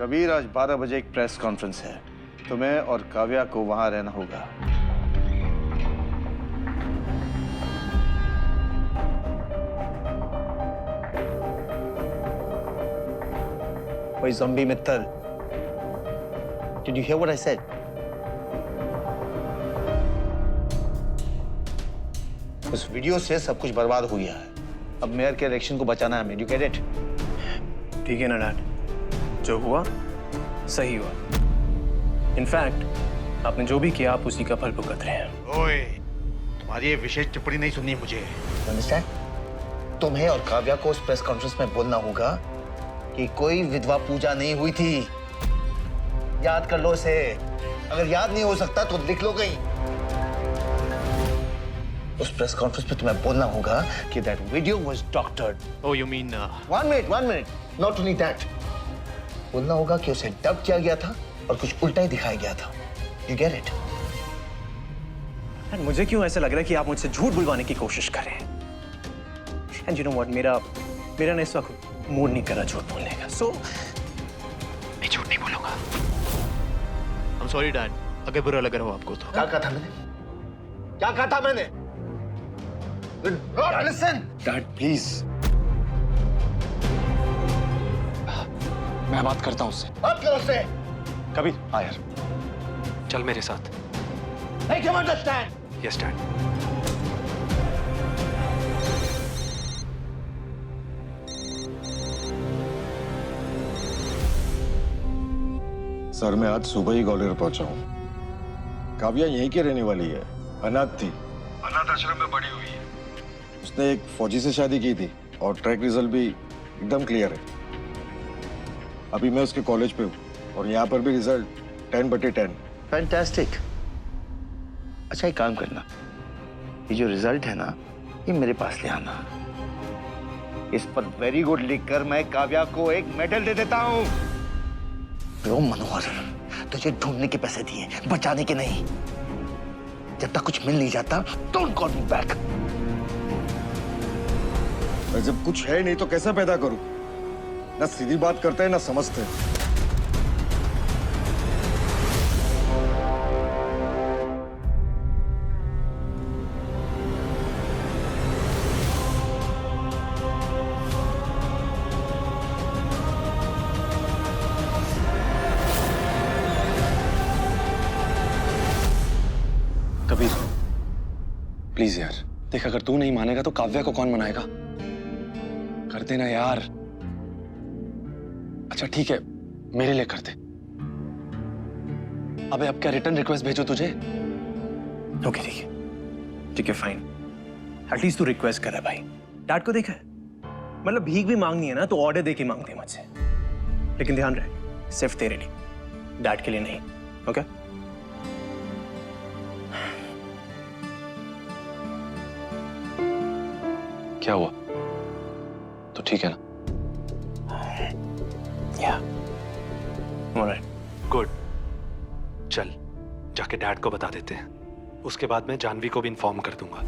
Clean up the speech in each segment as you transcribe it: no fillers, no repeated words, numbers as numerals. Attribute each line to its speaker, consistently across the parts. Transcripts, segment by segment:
Speaker 1: कबीर, आज 12 बजे एक प्रेस कॉन्फ्रेंस है। तुम्हें और काव्या को वहां रहना होगा।
Speaker 2: Wait, zombie Mittal. Did you hear what I said? उस वीडियो से सब कुछ बर्बाद हो गया है। अब मेयर के इलेक्शन को बचाना है हमें। You get it?
Speaker 3: ठीक है ना डैड, जो हुआ सही हुआ। इनफैक्ट आपने जो भी किया आप उसी का फल भुगत रहे हैं।
Speaker 4: ओए, तुम्हारी ये विशेष टिप्पणी नहीं सुननी मुझे।
Speaker 2: Understand? तुम्हें और काव्या को उस प्रेस कॉन्फ्रेंस में बोलना होगा कि कोई विधवा पूजा नहीं हुई थी। याद कर लो इसे। अगर याद नहीं हो सकता तो लिख लो कहीं। उस प्रेस कॉन्फ्रेंस में तुम्हें बोलना होगा कि that video was doctored.
Speaker 4: Oh, you mean?
Speaker 2: One minute. Not only that. बोलना होगा कि उसे डब किया गया था और कुछ उल्टा ही दिखाया गया था। You get it?
Speaker 3: एंड मुझे क्यों ऐसा लग रहा है कि आप मुझसे झूठ बुलवाने की कोशिश कर रहे हैं। एंड यू नो व्हाट, मेरा ना इस वक्त मूड नहीं कर रहा झूठ बोलने का। सो मैं झूठ नहीं बोलूंगा।
Speaker 4: I'm sorry, Dad. अगर बुरा लग रहा हो आपको तो।
Speaker 2: क्या कहा था मैंने? Not listen.
Speaker 3: डैड प्लीज, मैं बात करता हूँ उससे।
Speaker 2: बात करो उससे।
Speaker 3: कबीर हाँ यार, चल मेरे साथ।
Speaker 2: Make him understand.
Speaker 3: Yes dad.
Speaker 5: Sir, मैं आज सुबह ही ग्वालियर पहुंचा हूँ। काव्या यहीं की रहने वाली है। अनाथ थी, अनाथ आश्रम में बड़ी हुई है। उसने एक फौजी से शादी की थी और ट्रैक रिजल्ट भी एकदम क्लियर है। अभी मैं उसके कॉलेज पे हूँ और यहाँ पर भी रिजल्ट 10/10।
Speaker 2: Fantastic. अच्छा एक काम करना, ये जो रिजल्ट है ना, ये मेरे पास ले आना। इस पर वेरी गुड लिखकर मैं काव्या को एक मेडल दे देता हूँ। रो मनोहर, तुझे ढूंढने के पैसे दिए, बचाने के नहीं। जब तक कुछ मिल नहीं जाता, डोंट कॉल मी बैक।
Speaker 5: जब कुछ है नहीं तो कैसा पैदा करूं? ना सीधी बात करते हैं ना समझते हैं।
Speaker 3: कबीर प्लीज यार, देख अगर तू नहीं मानेगा तो काव्या को कौन मनाएगा? कर देना यार। अच्छा ठीक है, मेरे लिए कर दे। अबे अब क्या रिटर्न रिक्वेस्ट भेजो तुझे? ओके ठीक है फाइन। एटलीस्ट तू रिक्वेस्ट कर रहा है भाई। डैड को देखा है, मतलब भीख भी मांगनी है ना तो ऑर्डर दे के मांगते मुझसे। लेकिन ध्यान रहे, सिर्फ तेरे लिए, डैड के लिए नहीं। ओके क्या हुआ? तो ठीक है ना? Alright
Speaker 6: good. चल जाके डैड को बता देते हैं, उसके बाद मैं जानवी को भी इन्फॉर्म कर दूंगा।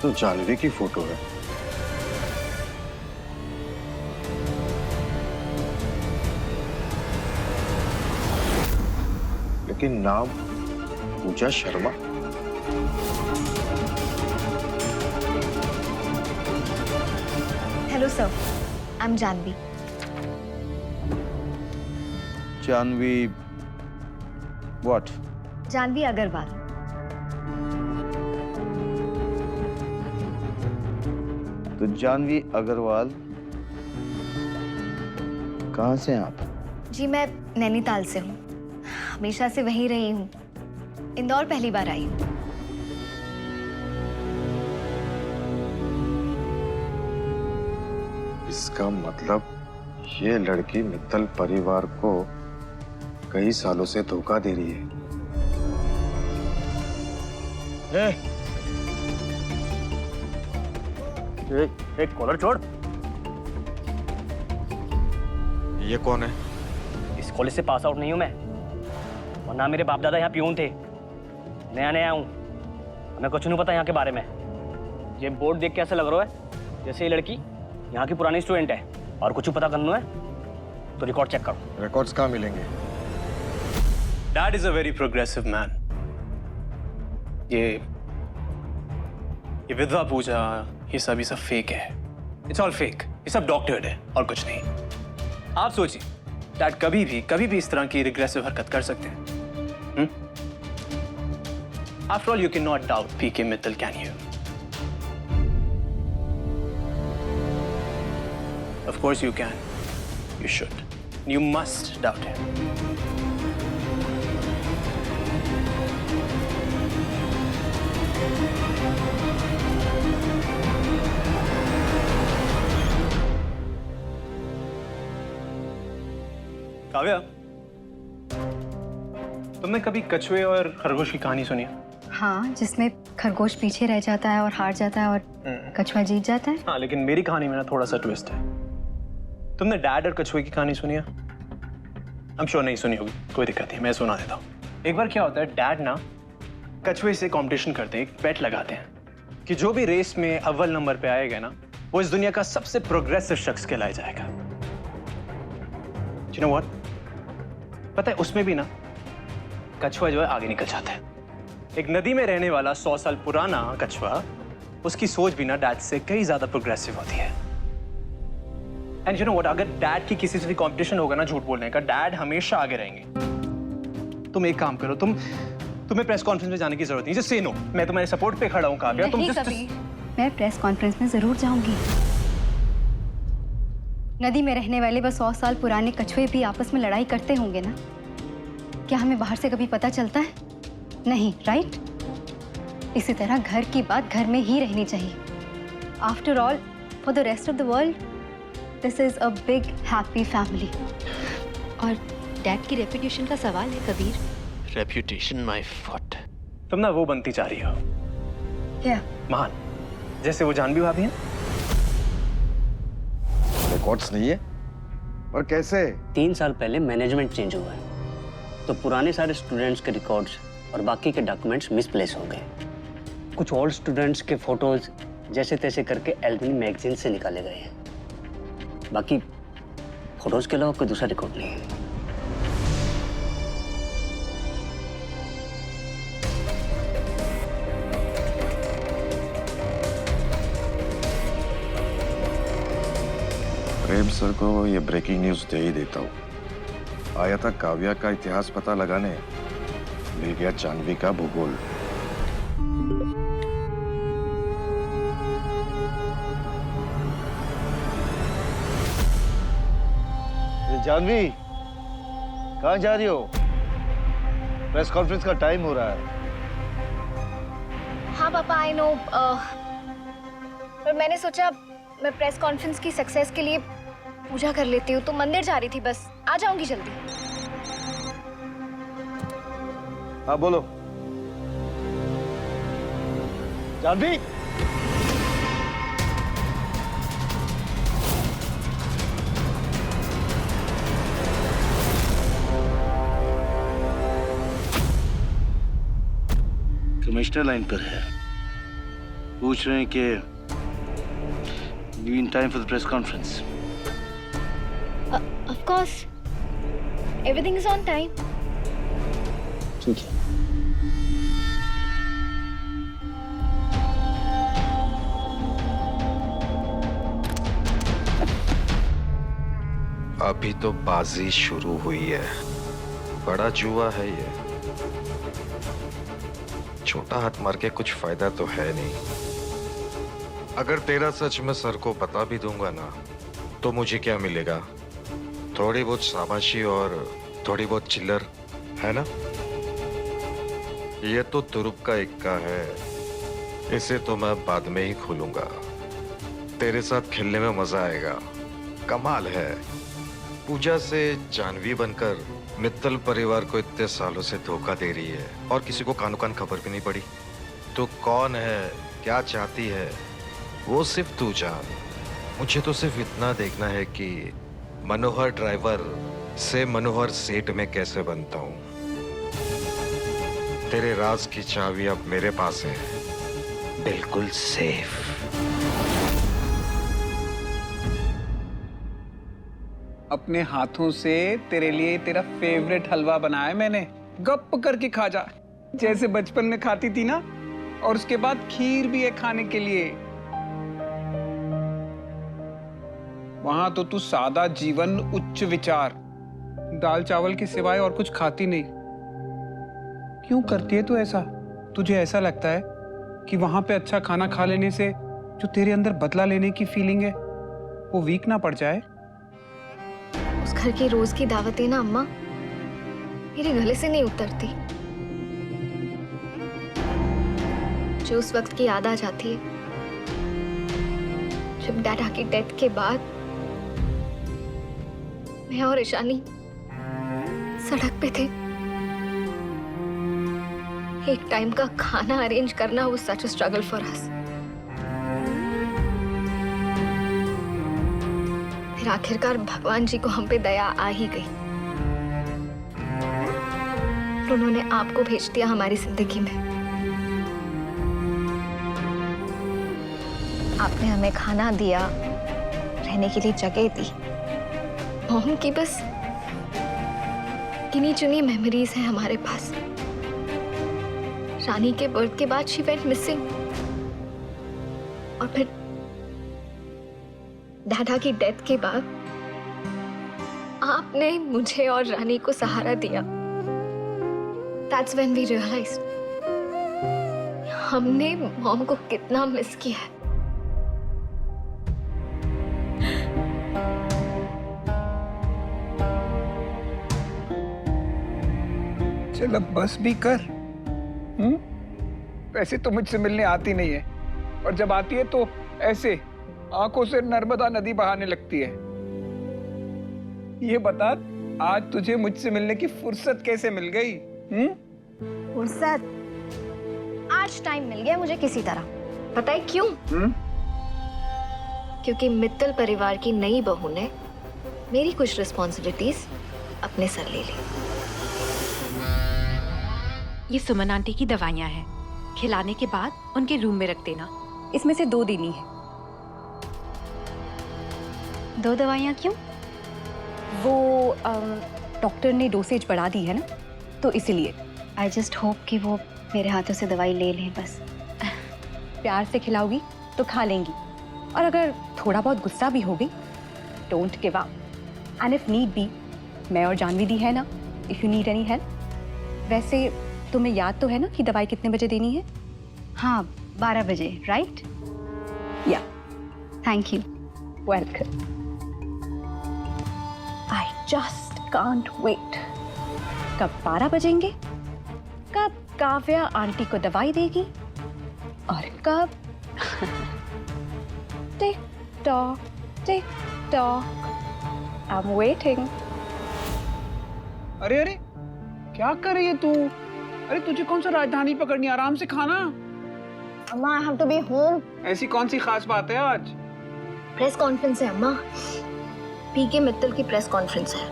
Speaker 5: तो जानवी की फोटो है। लेकिन नाम Pooja Sharma.
Speaker 7: Hello sir, I am Janvi.
Speaker 1: Janvi what?
Speaker 7: Janvi Agarwal.
Speaker 1: तो जानवी अग्रवाल कहाँ से हैं आप?
Speaker 7: जी मैं नैनीताल से हूँ, हमेशा से वहीं रही हूँ। इंदौर पहली बार आई हूँ।
Speaker 5: इसका मतलब ये लड़की मित्तल परिवार को कई सालों से धोखा दे रही है।
Speaker 3: एक कॉलर छोड़।
Speaker 5: ये कौन है?
Speaker 8: इस कॉलेज से पास आउट नहीं हूं मैं, और ना मेरे बाप दादा यहाँ प्यून थे। नया नया हूँ, हमें कुछ नहीं पता यहाँ के बारे में। ये बोर्ड देख के ऐसा लग रहा है जैसे ये लड़की यहाँ की पुरानी स्टूडेंट है, और कुछ पता करना है तो रिकॉर्ड चेक करो।
Speaker 5: रिकॉर्ड्स कहाँ मिलेंगे?
Speaker 3: Dad is a very progressive man. ये विधवा पूजा, ये सब फेक है। It's all fake. ये सब डॉक्टर्ड है और कुछ नहीं। आप सोचिए, डैड कभी भी इस तरह की रिग्रेसिव हरकत कर सकते हैं। After all, you cannot doubt PK Mittal, can you? Of course you can. You should. You must doubt him. Kavya, तुमने कभी कछुए और खरगोश की कहानी सुनी है?
Speaker 7: हाँ, जिसमें खरगोश पीछे रह जाता है और हार जाता है और कछुआ जीत जाता है।
Speaker 3: हाँ, लेकिन मेरी कहानी में ना थोड़ा सा ट्विस्ट है। तुमने डैड और कछुए की कहानी सुनी है? I'm sure नहीं सुनी होगी, कोई दिक्कत नहीं, मैं सुना देता हूँ। एक बार क्या होता है, डैड ना कछुए से कंपटीशन करते हैं, एक बेट लगाते हैं कि जो भी रेस में अव्वल नंबर पे आएगा ना, वो इस दुनिया का सबसे प्रोग्रेसिव शख्स कहलाया जाएगा। You know what? पता है, उसमें भी ना कछुआ जो है आगे निकल जाता है। एक नदी में रहने वाला 100 साल पुराना कछुआ, उसकी सोच भी ना डैड से कई ज्यादा प्रोग्रेसिव होती है। एंड यू नो व्हाट, अगर डैड की किसी से भी कंपटीशन होगा ना झूठ बोलने का, डैड हमेशा आगे रहेंगे। तुम एक काम करो, तुम्हें प्रेस कॉन्फ्रेंस में जाने की जरूरत नहीं, जस्ट से नो, मैं तुम्हारे सपोर्ट पे खड़ा हूं। काव्या, तुम
Speaker 7: नहीं कभी, मैं प्रेस कॉन्फ्रेंस में जरूर जाऊंगी। नदी में रहने वाले बस 100 साल पुराने कछुए भी आपस में लड़ाई करते होंगे ना? क्या हमें बाहर से कभी पता चलता है? नहीं, राइट? इसी तरह घर की बात घर में ही रहनी चाहिए। After all, for the rest of the world, this is a big happy family. और डैड की रेपुटेशन का सवाल है कबीर।
Speaker 4: Reputation my foot.
Speaker 3: तुम ना वो बनती जा रही हो
Speaker 7: क्या?
Speaker 3: महान, जैसे वो जानवी भाभी है।
Speaker 5: रिकॉर्ड्स नहीं है? और कैसे?
Speaker 8: 3 साल पहले मैनेजमेंट चेंज हुआ है, तो पुराने सारे स्टूडेंट्स के रिकॉर्ड्स और बाकी के डॉक्यूमेंट्स मिसप्लेस हो गए। कुछ ओल्ड स्टूडेंट्स के फोटोज जैसे तैसे करके एल्बनी मैगजीन से निकाले गए हैं। बाकी फोटोज के अलावा कोई दूसरा रिकॉर्ड नहीं है।
Speaker 5: प्रेम सर को ये ब्रेकिंग न्यूज दे ही देता हूँ। आया था काव्या का इतिहास पता लगाने, मिल गया जानवी का भूगोल।
Speaker 2: जानवी, कहाँ जा रही हो? प्रेस कॉन्फ्रेंस का टाइम हो रहा है।
Speaker 7: हाँ पापा, आई नो, पर मैंने सोचा मैं प्रेस कॉन्फ्रेंस की सक्सेस के लिए पूजा कर लेती हूँ, तो मंदिर जा रही थी, बस आ जाऊंगी जल्दी।
Speaker 2: हाँ बोलो। जानवी,
Speaker 1: कमिश्नर लाइन पर है, पूछ रहे हैं कि you in time for the press conference?
Speaker 7: Of course, everything is on time.
Speaker 8: ठीक है।
Speaker 6: अभी तो बाजी शुरू हुई है, बड़ा जुआ है ये। छोटा हाथ मार के कुछ फायदा तो है नहीं। अगर तेरा सच मैं सर को बता भी दूंगा ना, तो मुझे क्या मिलेगा? थोड़ी बहुत शाबाशी और थोड़ी बहुत चिल्लर, है ना? ये तो तुरुप का इक्का है, इसे तो मैं बाद में ही खोलूंगा। तेरे साथ खेलने में मजा आएगा। कमाल है, पूजा से जानवी बनकर मित्तल परिवार को इतने सालों से धोखा दे रही है और किसी को कानो कान खबर भी नहीं पड़ी। तो कौन है, क्या चाहती है, वो सिर्फ तू जान। मुझे तो सिर्फ इतना देखना है कि मनोहर ड्राइवर से मनोहर सेठ में कैसे बनता हूँ। तेरे राज की चाबी अब मेरे पास है, बिल्कुल सेफ।
Speaker 9: अपने हाथों से तेरे लिए तेरा फेवरेट हलवा बनाया मैंने, गप करके खा जा, जैसे बचपन में खाती थी ना। और उसके बाद खीर भी है खाने के लिए। वहां तो तू सादा जीवन उच्च विचार, दाल चावल के सिवाय और कुछ खाती नहीं। क्यों करती है तू ऐसा? तुझे ऐसा लगता है कि वहां पे अच्छा खाना खा लेने से जो तेरे अंदर बदला लेने की फीलिंग है वो वीक ना पड़ जाए?
Speaker 10: उस घर की रोज की दावतें ना अम्मा मेरे गले से नहीं उतरती। जो उस वक्त की याद आ जाती है जब डैडा की डेथ के बाद मैं और ईशानी सड़क पे थे। एक टाइम का खाना अरेंज करना was such a struggle for us। फिर आखिरकार भगवान जी को हम पे दया आ ही गई। फिर उन्होंने आपको भेज दिया हमारी जिंदगी में। आपने हमें खाना दिया, रहने के लिए जगह दी। मॉम की बस गिनी चुनी मेमोरीज हैं हमारे पास। रानी के बर्थ के बाद शी वेंट मिसिंग, और फिर डैडा की डेथ के बाद आपने मुझे और रानी को सहारा दिया। That's when we realized हमने मॉम को कितना मिस किया है।
Speaker 9: चल अब बस भी कर। वैसे तो मुझसे मिलने आती नहीं है, और जब आती है तो ऐसे आंखों से नर्मदा नदी बहाने लगती है। ये बता, आज तुझे मुझसे मिलने की फुर्सत कैसे मिल गई?
Speaker 10: फुर्सत आज टाइम मिल गया मुझे किसी तरह। पता है क्यों? क्योंकि मित्तल परिवार की नई बहू ने मेरी कुछ रिस्पॉन्सिबिलिटीज अपने सर ले ली।
Speaker 11: ये सुमन आंटी की दवाइयाँ हैं, खिलाने के बाद उनके रूम में रख देना।
Speaker 7: इसमें से 2 देनी है। 2 दवाइयाँ क्यों? वो डॉक्टर ने डोसेज बढ़ा दी है ना, तो इसीलिए। आई जस्ट होप कि वो मेरे हाथों से दवाई ले लें बस। प्यार से खिलाओगी तो खा लेंगी, और अगर थोड़ा बहुत गुस्सा भी होगी, don't give up, and if need be, मैं और जानवी दी है ना, if you need any help. वैसे तुम्हें याद तो है ना कि दवाई कितने बजे देनी है? हाँ, 12 बजे, right? Yeah, thank you. Welcome. I just can't wait. कब 12 बजेंगे, कब काव्या आंटी को दवाई देगी, और कब tick tock tick tock. I am waiting.
Speaker 9: अरे अरे, क्या कर रही है तू? अरे तुझे कौन सा राजधानी पकड़नी, आराम से खाना।
Speaker 10: अम्मा I have to be home.
Speaker 9: ऐसी कौन सी खास बात है आज?
Speaker 10: प्रेस कॉन्फ्रेंस है अम्मा, पीके मित्तल की प्रेस कॉन्फ्रेंस है।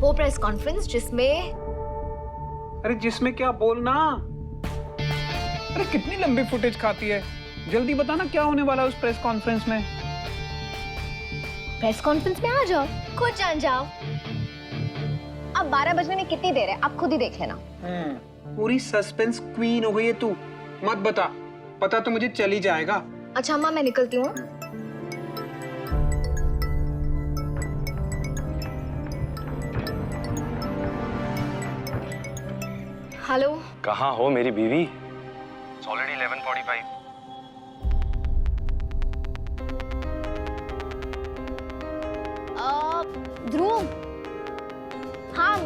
Speaker 10: वो प्रेस कॉन्फ्रेंस जिसमें
Speaker 9: अरे जिसमें क्या, बोलना। अरे कितनी लंबी फुटेज खाती है, जल्दी बताना क्या होने वाला है उस प्रेस कॉन्फ्रेंस में।
Speaker 10: प्रेस कॉन्फ्रेंस में आ जाओ, खुद जान जाओ। अब 12 बजने में कितनी देर है, आप खुद ही देख लेना।
Speaker 9: पूरी सस्पेंस क्वीन हो गई है तू। मत बता, पता तो मुझे चल ही जाएगा।
Speaker 10: अच्छा अम्मा, मैं निकलती हूँ। हेलो।
Speaker 3: कहाँ हो मेरी बीवी? It's already 11:45.
Speaker 10: ध्रुव, हाँ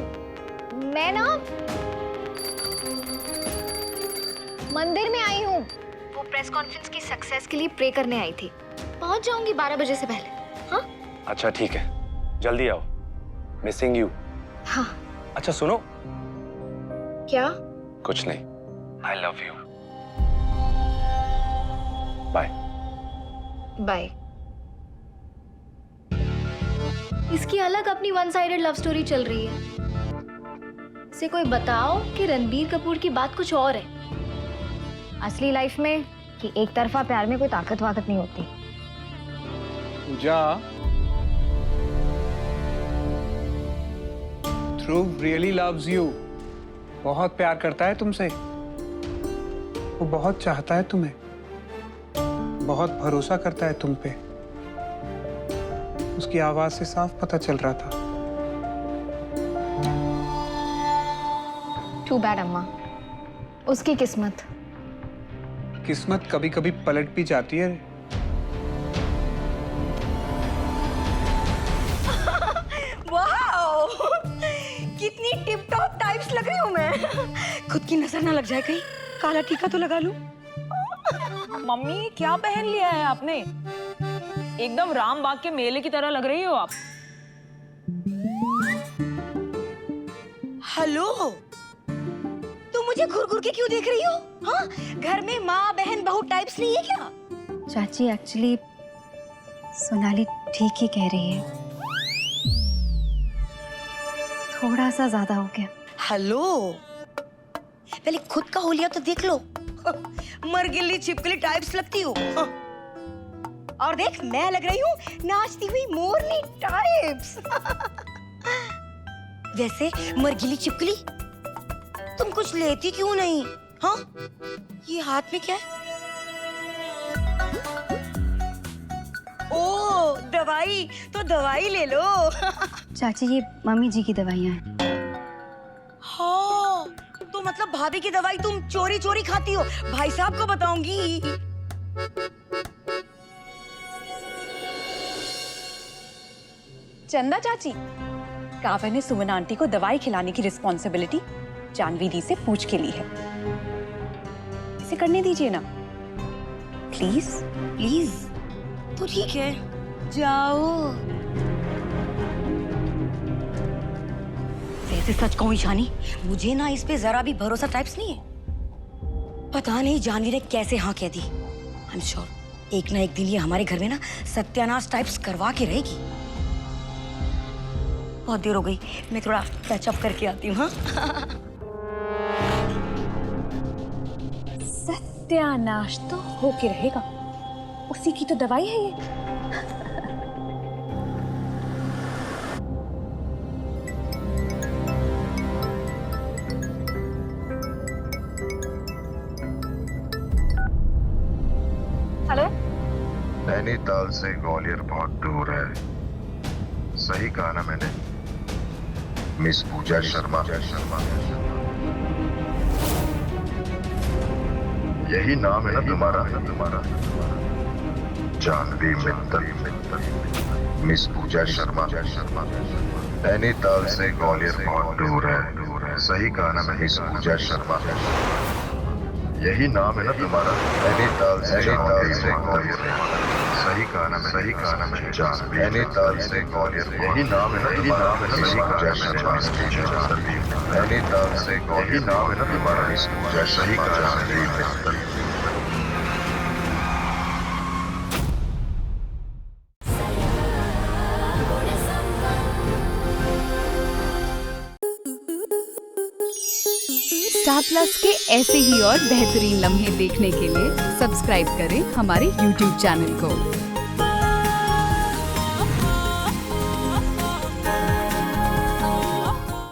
Speaker 10: मैं ना मंदिर में आई हूँ। वो प्रेस कॉन्फ्रेंस की सक्सेस के लिए प्रे करने आई थी। पहुंच जाऊंगी 12 बजे से पहले। हाँ?
Speaker 3: अच्छा ठीक है, जल्दी आओ, मिसिंग यू।
Speaker 10: हाँ।
Speaker 3: अच्छा सुनो।
Speaker 10: क्या?
Speaker 3: कुछ नहीं, I love you. Bye.
Speaker 10: Bye. इसकी अलग अपनी वन साइडेड लव स्टोरी चल रही है। इसे कोई बताओ कि रणबीर कपूर की बात कुछ और है। असली लाइफ में कि एक तरफा प्यार में कोई ताकत वाकत नहीं होती।
Speaker 9: पूजा, ध्रुव रियली लव्स यू। बहुत प्यार करता है तुमसे। वो बहुत चाहता है तुम्हें, बहुत भरोसा करता है तुम पे। उसकी आवाज से साफ पता चल रहा था।
Speaker 10: टू बैड अम्मा, उसकी किस्मत।
Speaker 9: किस्मत कभी कभी पलट भी जाती है।
Speaker 12: वाओ, कितनी टिप टॉप टाइप्स लग रही हूँ मैं। खुद की नजर ना लग जाए कहीं, काला टीका तो लगा लूं।
Speaker 13: मम्मी क्या पहन लिया है आपने? एकदम राम बाग के मेले की तरह लग रही हो आप।
Speaker 12: हेलो, तुम मुझे घूर घूर के क्यों देख रही हो? हाँ, घर में माँ बहन बहू टाइप्स नहीं है क्या?
Speaker 7: चाची एक्चुअली सोनाली ठीक ही कह रही है, थोड़ा सा ज्यादा हो गया।
Speaker 12: हेलो, पहले खुद का होलिया तो देख लो। मरगिल्ली छिपकली टाइप्स लगती हो। और देख, मैं लग रही हूँ नाचती हुई मोरनी टाइप्स। वैसे मरगिल्ली छिपकली, तुम कुछ लेती क्यों नहीं? हाँ, ये हाथ में क्या है? ओ, दवाई, तो दवाई ले लो।
Speaker 7: चाची ये मम्मी जी की दवाइयाँ हैं।
Speaker 12: हाँ, तो मतलब भाभी की दवाई तुम चोरी चोरी खाती हो? भाई साहब को बताऊंगी।
Speaker 11: चंदा चाची, काव्या ने सुमन आंटी को दवाई खिलाने की रिस्पॉन्सिबिलिटी जानवी दी से पूछ के ली है। इसे करने दीजिए ना प्लीज।
Speaker 12: प्लीज तो ठीक है, जाओ। वैसे सच कहूं ईशानी, मुझे ना इस पे जरा भी भरोसा टाइप्स नहीं है। पता नहीं जानवी ने कैसे हाँ कह दी। आई एम श्योर एक ना एक दिन ये हमारे घर में ना सत्यानाश टाइप्स करवा के रहेगी। बहुत देर हो गई, मैं थोड़ा टच अप करके आती हूँ। हाँ?
Speaker 11: सत्यानाश तो होके रहेगा, उसी की तो दवाई है ये।
Speaker 10: हेलो,
Speaker 6: नैनीताल से ग्वालियर बहुत दूर है। सही कहा ना मैंने? मिस पूजा शर्मा। यही नाम है ना तुम्हारा? जानवी मित्तल, मिस पूजा शर्मा। नैनीताल से ग्वालियर बहुत दूर है। सही कहा ना मैं? मिस पूजा शर्मा, यही नाम है ना तुम्हारा? नैनीताल से ग्वालियर। सही कहा ना मैं? सही कहा ना मैं? जानवी। नैनीताल से ग्वालियर, यही नाम है ना? यही नाम है ना? मिस पूजा शर्मा। नैनीताल से ग्वालियर, यही नाम है ना तुम्हारा? मिस पूजा। सही कहा ना मैं?
Speaker 14: स्टार प्लस के ऐसे ही और बेहतरीन लम्हे देखने के लिए सब्सक्राइब करें हमारे YouTube चैनल को।